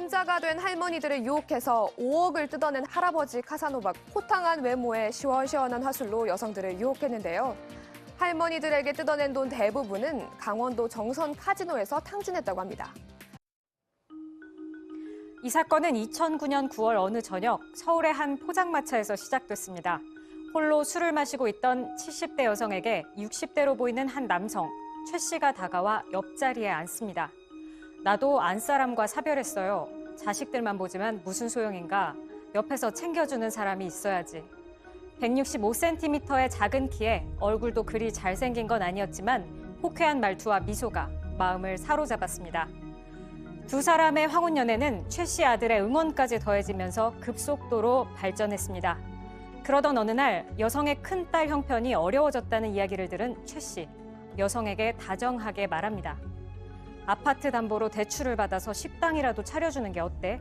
혼자가 된 할머니들을 유혹해서 5억을 뜯어낸 할아버지 카사노바 호탕한 외모에 시원시원한 화술로 여성들을 유혹했는데요. 할머니들에게 뜯어낸 돈 대부분은 강원도 정선 카지노에서 탕진했다고 합니다. 이 사건은 2009년 9월 어느 저녁 서울의 한 포장마차에서 시작됐습니다. 홀로 술을 마시고 있던 70대 여성에게 60대로 보이는 한 남성, 최 씨가 다가와 옆자리에 앉습니다. 나도 안사람과 사별했어요. 자식들만 보지만 무슨 소용인가. 옆에서 챙겨주는 사람이 있어야지. 165cm의 작은 키에 얼굴도 그리 잘생긴 건 아니었지만 호쾌한 말투와 미소가 마음을 사로잡았습니다. 두 사람의 황혼 연애는 최 씨 아들의 응원까지 더해지면서 급속도로 발전했습니다. 그러던 어느 날 여성의 큰딸 형편이 어려워졌다는 이야기를 들은 최 씨. 여성에게 다정하게 말합니다. 아파트 담보로 대출을 받아서 식당이라도 차려주는 게 어때?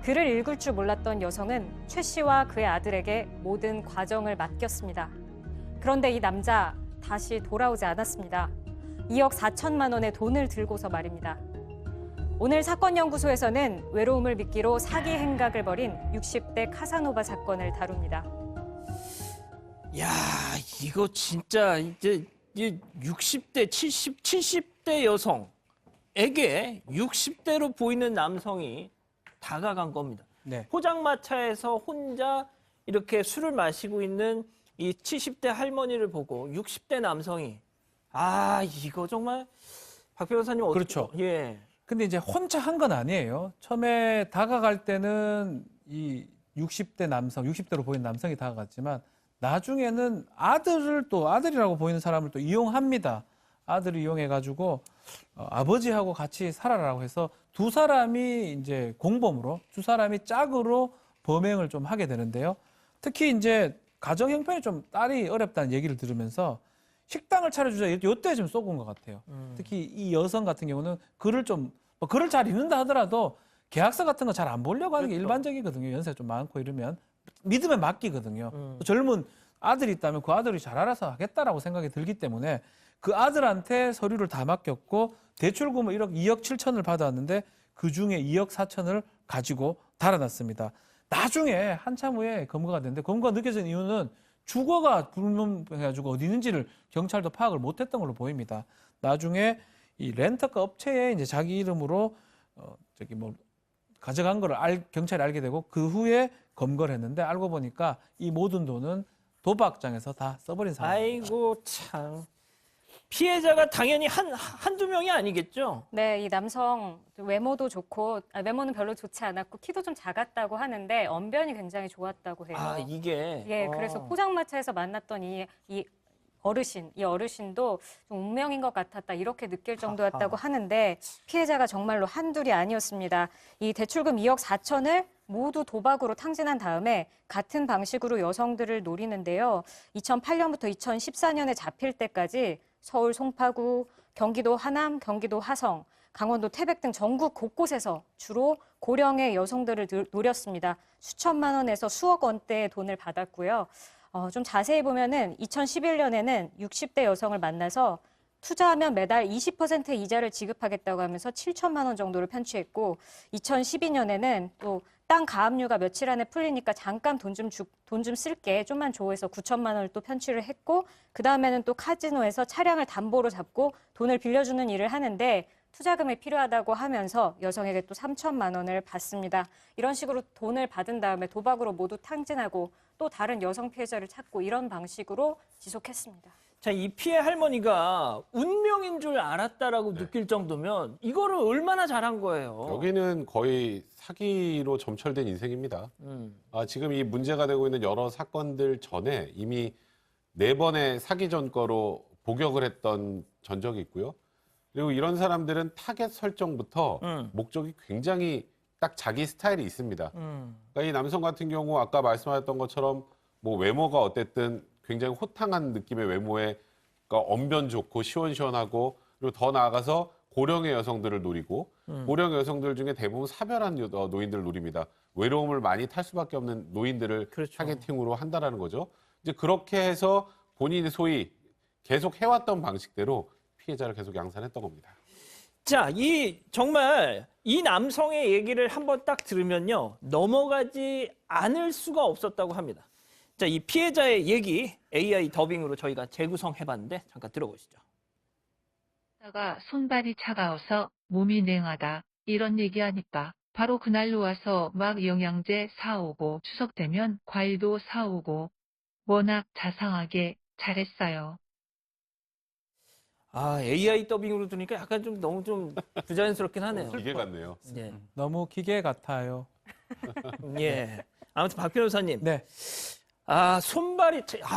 글을 읽을 줄 몰랐던 여성은 최 씨와 그의 아들에게 모든 과정을 맡겼습니다. 그런데 이 남자 다시 돌아오지 않았습니다. 2억 4천만 원의 돈을 들고서 말입니다. 오늘 사건연구소에서는 외로움을 미끼로 사기 행각을 벌인 60대 카사노바 사건을 다룹니다. 야, 이거 진짜 이제 60대, 70대 여성에게 60대로 보이는 남성이 다가간 겁니다. 네. 포장마차에서 혼자 이렇게 술을 마시고 있는 이 70대 할머니를 보고 60대 남성이 이거 정말 박 변호사님 어떻게 그렇죠. 예. 근데 이제 혼자 한 건 아니에요. 처음에 다가갈 때는 이 60대 남성, 60대로 보이는 남성이 다가갔지만 나중에는 아들이라고 보이는 사람을 또 이용합니다. 아들을 이용해가지고 아버지하고 같이 살아라고 해서 두 사람이 이제 공범으로, 두 사람이 짝으로 범행을 좀 하게 되는데요. 특히 이제 가정 형편이 좀 딸이 어렵다는 얘기를 들으면서 식당을 차려주자 이때 좀 쏘은 것 같아요. 특히 이 여성 같은 경우는 글을 잘 읽는다 하더라도 계약서 같은 거 잘 안 보려고 하는 게 그렇죠. 일반적이거든요. 연세가 좀 많고 이러면 믿음에 맡기거든요. 또 젊은 아들이 있다면 그 아들이 잘 알아서 하겠다라고 생각이 들기 때문에 그 아들한테 서류를 다 맡겼고 대출금을 2억 7천을 받았는데 그중에 2억 4천을 가지고 달아났습니다. 나중에 한참 후에 검거가 됐는데 검거가 늦어진 이유는 주거가 불명해가지고 어디 있는지를 경찰도 파악을 못했던 걸로 보입니다. 나중에 이 렌터카 업체에 이제 자기 이름으로 가져간 걸 경찰이 알게 되고 그 후에 검거를 했는데 알고 보니까 이 모든 돈은 도박장에서 다 써버린 상황입니다. 아이고 참. 피해자가 당연히 한두 명이 아니겠죠? 네, 이 남성 외모도 좋고 외모는 별로 좋지 않았고 키도 좀 작았다고 하는데 언변이 굉장히 좋았다고 해요. 이게 예, 그래서 포장마차에서 만났던 이 어르신도 좀 운명인 것 같았다 이렇게 느낄 정도였다고 하는데 피해자가 정말로 한둘이 아니었습니다. 이 대출금 2억 4천을 모두 도박으로 탕진한 다음에 같은 방식으로 여성들을 노리는데요. 2008년부터 2014년에 잡힐 때까지 서울 송파구, 경기도 하남, 경기도 화성, 강원도 태백 등 전국 곳곳에서 주로 고령의 여성들을 노렸습니다. 수천만 원에서 수억 원대의 돈을 받았고요. 좀 자세히 보면은 2011년에는 60대 여성을 만나서 투자하면 매달 20% 이자를 지급하겠다고 하면서 7천만 원 정도를 편취했고 2012년에는 또 땅 가압류가 며칠 안에 풀리니까 잠깐 돈 좀 쓸게 좀만 줘 해서 9천만 원을 또 편취를 했고 그다음에는 또 카지노에서 차량을 담보로 잡고 돈을 빌려주는 일을 하는데 투자금이 필요하다고 하면서 여성에게 또 3천만 원을 받습니다. 이런 식으로 돈을 받은 다음에 도박으로 모두 탕진하고 또 다른 여성 피해자를 찾고 이런 방식으로 지속했습니다. 자, 이 피해 할머니가 운명인 줄 알았다라고 느낄 정도면 이거를 얼마나 잘한 거예요. 여기는 거의 사기로 점철된 인생입니다. 지금 이 문제가 되고 있는 여러 사건들 전에 이미 4번의 사기 전과로 복역을 했던 전적이 있고요. 그리고 이런 사람들은 타겟 설정부터 목적이 굉장히 딱 자기 스타일이 있습니다. 그러니까 이 남성 같은 경우 아까 말씀하셨던 것처럼 뭐 외모가 어쨌든 굉장히 호탕한 느낌의 외모에 그러니까 언변 좋고 시원시원하고 그리고 더 나아가서 고령의 여성들을 노리고 고령의 여성들 중에 대부분 사별한 노인들을 노립니다. 외로움을 많이 탈 수밖에 없는 노인들을 그렇죠. 타겟팅으로 한다라는 거죠. 이제 그렇게 해서 본인이 소위 계속 해왔던 방식대로 피해자를 계속 양산했던 겁니다. 자, 정말 이 남성의 얘기를 한번 딱 들으면요. 넘어가지 않을 수가 없었다고 합니다. 자, 이 피해자의 얘기 AI 더빙으로 저희가 재구성해봤는데 잠깐 들어보시죠. 다가 손발이 차가워서 몸이 냉하다. 이런 얘기하니까 바로 그날로 와서 막 영양제 사오고 추석 되면 과일도 사오고 워낙 자상하게 잘했어요. 아, AI 더빙으로 들으니까 약간 좀 너무 좀 부자연스럽긴 하네요. 기계 같네요. 예. 너무 기계 같아요. 예. 아무튼 박 변호사님. 네. 아,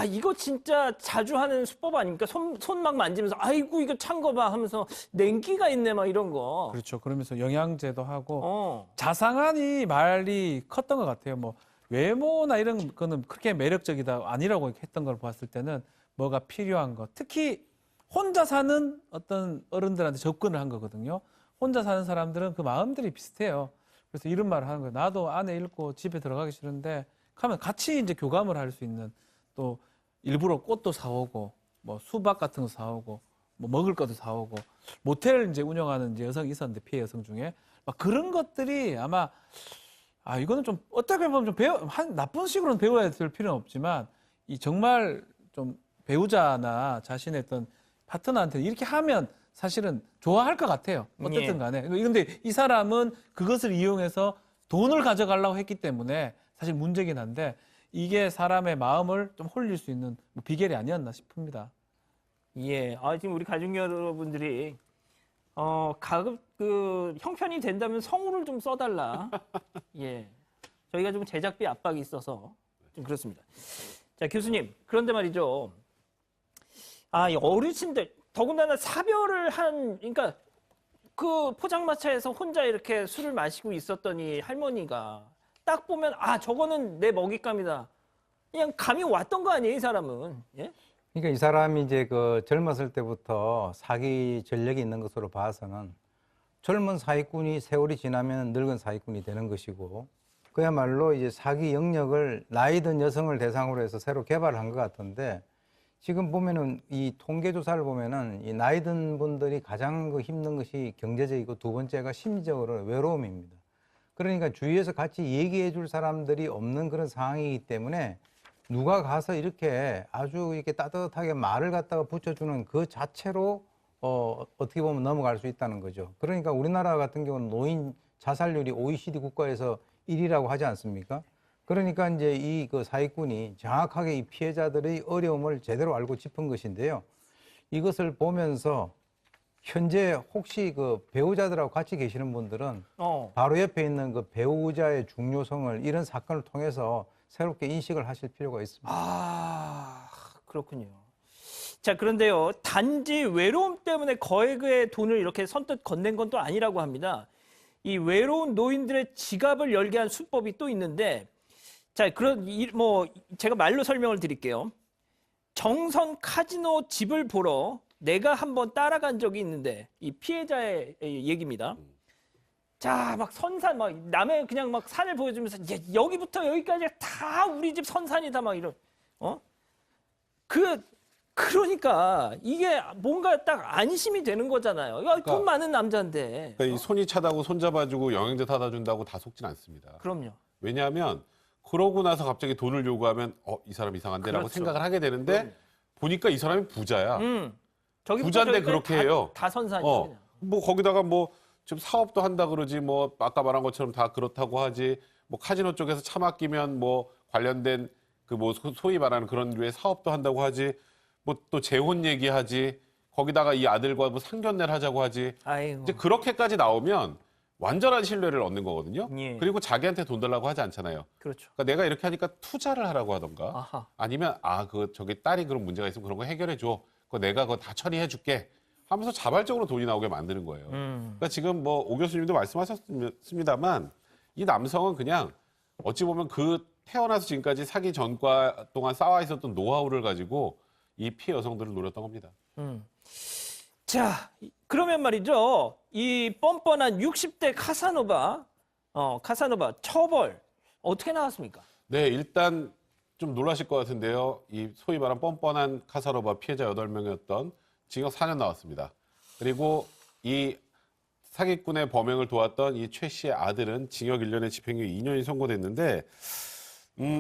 이거 진짜 자주 하는 수법 아닙니까? 손 막 만지면서, 아이고, 이거 찬 거 봐 하면서, 냉기가 있네, 막 이런 거. 그렇죠. 그러면서 영양제도 하고 어. 자상하니 말이 컸던 것 같아요. 뭐 외모나 이런 거는 그렇게 매력적이다 아니라고 했던 걸 봤을 때는 뭐가 필요한 거. 특히 혼자 사는 어떤 어른들한테 접근을 한 거거든요. 혼자 사는 사람들은 그 마음들이 비슷해요. 그래서 이런 말을 하는 거예요. 나도 아내 잃고 집에 들어가기 싫은데 하면 같이 이제 교감을 할 수 있는, 또 일부러 꽃도 사오고 뭐 수박 같은 거 사오고 뭐 먹을 것도 사오고 모텔 이제 운영하는 이제 여성이 있었는데, 피해 여성 중에 막 그런 것들이 아마 이거는 좀 어떻게 보면 좀 나쁜 식으로는 배워야 될 필요는 없지만 이 정말 좀 배우자나 자신의 어떤 파트너한테 이렇게 하면 사실은 좋아할 것 같아요. 어쨌든 간에. 그런데 이 사람은 그것을 이용해서 돈을 가져가려고 했기 때문에 사실 문제긴 한데, 이게 사람의 마음을 좀 홀릴 수 있는 비결이 아니었나 싶습니다. 예. 지금 우리 가족 여러분들이, 가급, 형편이 된다면 성우를 좀 써달라. 예. 저희가 좀 제작비 압박이 있어서 좀 그렇습니다. 자, 교수님. 그런데 말이죠. 이 어르신들, 더군다나 그러니까 그 포장마차에서 혼자 이렇게 술을 마시고 있었던 이 할머니가 딱 보면, 저거는 내 먹잇감이다. 그냥 감이 왔던 거 아니에요, 이 사람은. 예? 그러니까 이 사람이 이제 그 젊었을 때부터 사기 전력이 있는 것으로 봐서는 젊은 사기꾼이 세월이 지나면 늙은 사기꾼이 되는 것이고, 그야말로 이제 사기 영역을 나이 든 여성을 대상으로 해서 새로 개발한 것 같은데, 지금 보면은 이 통계 조사를 보면은 이 나이 든 분들이 가장 힘든 것이 경제적이고, 두 번째가 심리적으로 외로움입니다. 그러니까 주위에서 같이 얘기해 줄 사람들이 없는 그런 상황이기 때문에 누가 가서 이렇게 아주 이렇게 따뜻하게 말을 갖다가 붙여주는 그 자체로 어떻게 보면 넘어갈 수 있다는 거죠. 그러니까 우리나라 같은 경우는 노인 자살률이 OECD 국가에서 1위라고 하지 않습니까? 그러니까 이제 이 그 사기꾼이 정확하게 이 피해자들의 어려움을 제대로 알고 짚은 것인데요. 이것을 보면서 현재 혹시 그 배우자들하고 같이 계시는 분들은 바로 옆에 있는 그 배우자의 중요성을 이런 사건을 통해서 새롭게 인식을 하실 필요가 있습니다. 그렇군요. 자, 그런데요. 단지 외로움 때문에 거액의 돈을 이렇게 선뜻 건넨 건 또 아니라고 합니다. 이 외로운 노인들의 지갑을 열게 한 수법이 또 있는데, 자, 제가 말로 설명을 드릴게요. 정선 카지노 집을 보러 내가 한번 따라간 적이 있는데, 이 피해자의 얘기입니다. 자, 막 선산, 남의 그냥 막 산을 보여주면서, 여기부터 여기까지 다 우리 집 선산이다, 막 이런, 그러니까 이게 뭔가 딱 안심이 되는 거잖아요. 돈 많은 남자인데. 그러니까 이 손이 차다고 손잡아주고 영양제 타다 준다고 다 속진 않습니다. 그럼요. 왜냐하면 그러고 나서 갑자기 돈을 요구하면 이 사람 이상한데라고 그렇죠. 생각을 하게 되는데, 보니까 이 사람이 부자야. 저기부터 부자인데 저기까지 그렇게 해요. 다 선산이에요. 그냥. 뭐 거기다가 뭐 지금 사업도 한다 그러지, 뭐 아까 말한 것처럼 다 그렇다고 하지, 뭐 카지노 쪽에서 차 맡기면 뭐 관련된 그 뭐 소위 말하는 그런 류의 사업도 한다고 하지, 뭐 또 재혼 얘기하지, 거기다가 이 아들과 뭐 상견례를 하자고 하지. 아이고. 이제 그렇게까지 나오면 완전한 신뢰를 얻는 거거든요. 예. 그리고 자기한테 돈 달라고 하지 않잖아요. 그렇죠. 그러니까 내가 이렇게 하니까 투자를 하라고 하던가, 아하. 아니면 저기 딸이 그런 문제가 있으면 그런 거 해결해 줘. 그거 내가 그거 다 처리해 줄게. 하면서 자발적으로 돈이 나오게 만드는 거예요. 그러니까 지금 뭐 오 교수님도 말씀하셨습니다만, 이 남성은 그냥 어찌 보면 그 태어나서 지금까지 사기 전과 동안 쌓아 있었던 노하우를 가지고 이 피해 여성들을 노렸던 겁니다. 자, 그러면 말이죠. 이 뻔뻔한 60대 카사노바 처벌 어떻게 나왔습니까? 네, 일단 좀 놀라실 것 같은데요. 이 소위 말한 뻔뻔한 카사노바 피해자 8명이었던 징역 4년 나왔습니다. 그리고 이 사기꾼의 범행을 도왔던 이 최 씨의 아들은 징역 1년에 집행유예 2년이 선고됐는데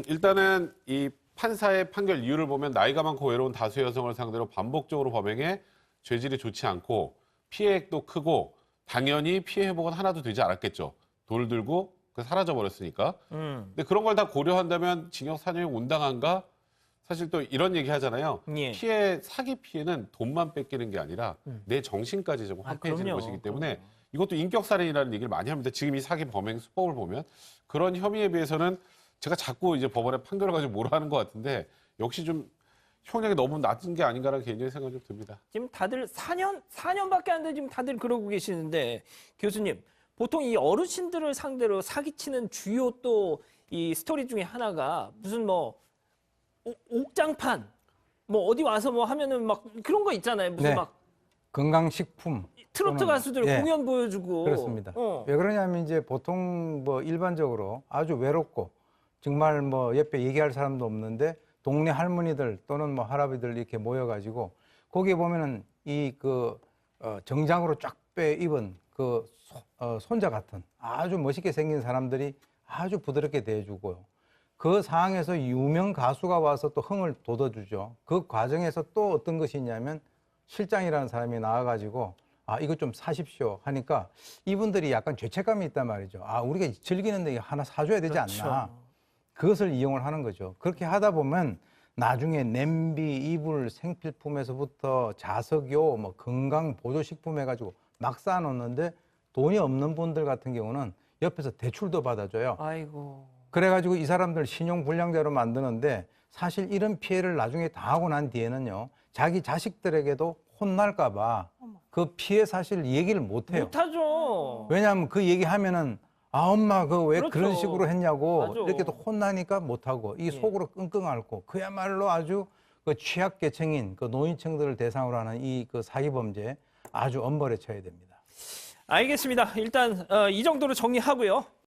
일단은 이 판사의 판결 이유를 보면 나이가 많고 외로운 다수의 여성을 상대로 반복적으로 범행해 죄질이 좋지 않고 피해액도 크고 당연히 피해 회복은 하나도 되지 않았겠죠. 돌 들고 사라져 버렸으니까. 근데 그런 걸 다 고려한다면 징역 4년이 온당한가? 사실 또 이런 얘기 하잖아요. 예. 사기 피해는 돈만 뺏기는 게 아니라 내 정신까지 좀 황폐해지는 그럼요. 것이기 때문에 그럼요. 이것도 인격살인이라는 얘기를 많이 합니다. 지금 이 사기 범행 수법을 보면 그런 혐의에 비해서는 제가 자꾸 이제 법원의 판결을 가지고 뭐라 하는 것 같은데 역시 좀 형량이 너무 낮은 게 아닌가라는 개인적인 생각이 좀 듭니다. 지금 다들 4년밖에 안 돼 지금 다들 그러고 계시는데 교수님 보통 이 어르신들을 상대로 사기치는 주요 또 이 스토리 중에 하나가 무슨 뭐 옥장판 뭐 어디 와서 뭐 하면은 막 그런 거 있잖아요. 무슨 네. 막 건강식품. 트로트 또는 가수들 예. 공연 보여주고 그렇습니다. 왜 그러냐면 이제 보통 뭐 일반적으로 아주 외롭고 정말 뭐 옆에 얘기할 사람도 없는데 동네 할머니들 또는 뭐 할아버지들 이렇게 모여가지고 거기에 보면은 이 정장으로 쫙 빼 입은 손자 같은 아주 멋있게 생긴 사람들이 아주 부드럽게 대해주고요. 그 상황에서 유명 가수가 와서 또 흥을 돋워주죠. 그 과정에서 또 어떤 것이 있냐면 실장이라는 사람이 나와가지고 이거 좀 사십시오 하니까 이분들이 약간 죄책감이 있단 말이죠. 우리가 즐기는데 하나 사줘야 되지 그렇죠. 않나. 그것을 이용을 하는 거죠. 그렇게 하다 보면 나중에 냄비, 이불, 생필품에서부터 자석요, 뭐 건강 보조식품 해가지고 막 쌓아놓는데 돈이 없는 분들 같은 경우는 옆에서 대출도 받아줘요. 아이고. 그래가지고 이 사람들 신용불량자로 만드는데 사실 이런 피해를 나중에 당하고 난 뒤에는요, 자기 자식들에게도 혼날까봐 그 피해 사실 얘기를 못해요. 못하죠. 왜냐하면 그 얘기하면은 엄마 왜 그렇죠. 그런 식으로 했냐고 맞아. 이렇게 또 혼나니까 못하고 이 속으로 끙끙 앓고 그야말로 아주 그 취약계층인 그 노인층들을 대상으로 하는 이 사기범죄 아주 엄벌에 처해야 됩니다. 알겠습니다. 일단 이 정도로 정리하고요.